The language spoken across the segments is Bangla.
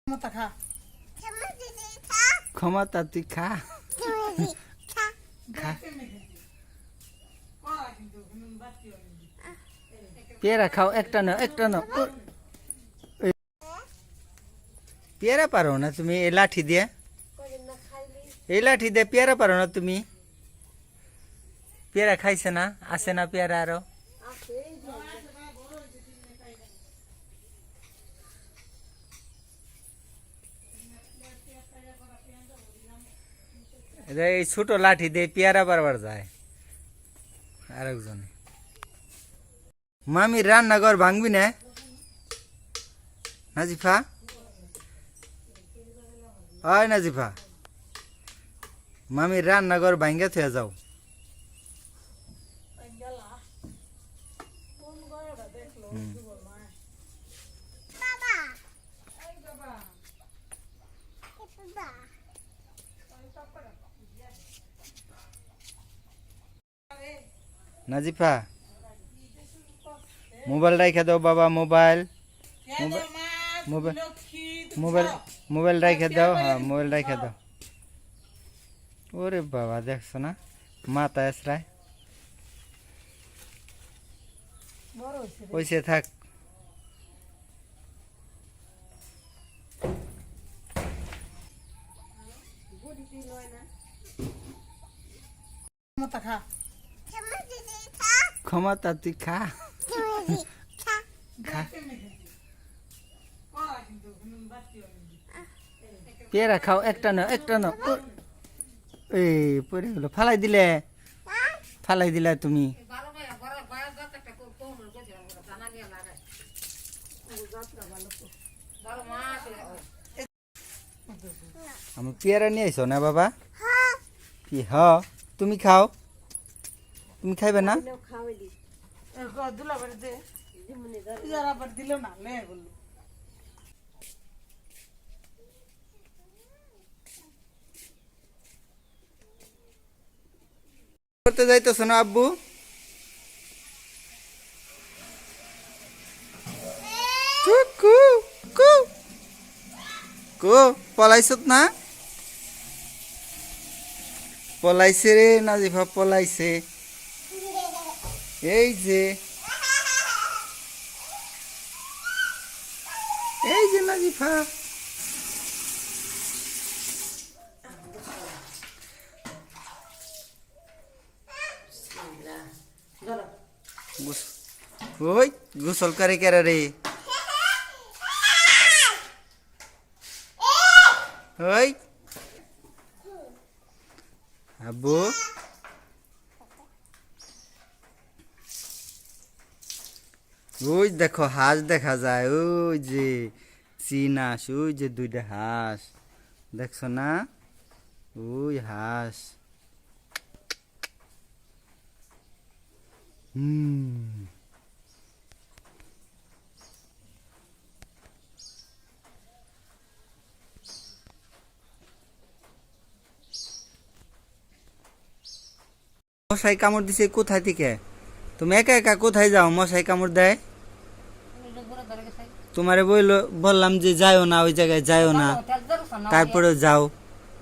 ক্ষমতা খা ক্ষমতা তুই খা খা পেয়ারা খাও একটা নাও পেয়ারা পারো না তুমি এই লাঠি দিয়ে পেয়ারা পারো না তুমি পেয়ারা খাইছে না আসে না পেয়ারা আরো এই ছোট লাঠি দিয়ে পেয়ারা পারবার যায় আরেকজনে মামি রান্নাঘর ভাঙবি না নাজিফা হয় নাজিফা মামি রান্নাঘর ভাঙ্গা থুয়া যাও নাজিফা মোবাইল রাখা দাও বাবা মোবাইল মোবাইল রাখা দাও হ্যাঁ মোবাইল রাখা দাও ওরে বাবা দেখছো না মাথা এসরায় ওইসে থাক ক্ষমতা খা ক্ষমতা তুই খা খা পেয়ারা খাও একটা নাও এই পরে হলো ফালাই দিলে তুমি আমি পেয়ারা নিয়ে আইসো না বাবা কি হ তুমি খাও তুমি খাইবে না দিল না লে বললো করতে যাইতেছ না আব্বু পলাইছত না পলাইছে রে নাজিফা পলাইছে এই যে নাজিফা ওই গোসল করে কেরা রে ওই আব্বু ওই দেখো হাঁস দেখা যায় ওই যে চীনা ওই যে দুইটা হাঁস দেখছো না ওই হাঁস মশাই কামড় দিছে কোথায় থেকে তুমি একা একা কোথায় যাও মশাই কামড় দেয় তোমারে বললাম যে যাও না ওই জায়গায় যাও না তারপরে যাও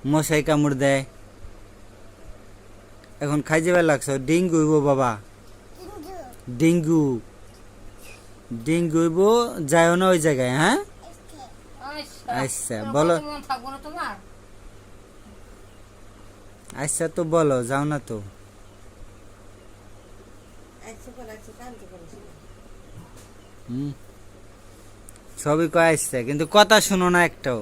মশাই কামড় দেয় এখন খাই যাবে লাগছো ডেঙ্গু হইব বাবা ডেঙ্গু হইব যাও না ওই জায়গায় হ্যাঁ আচ্ছা বলো আচ্ছা তো বলো যাও না তো সবই কয় আসছে কিন্তু কথা শুনো না একটাও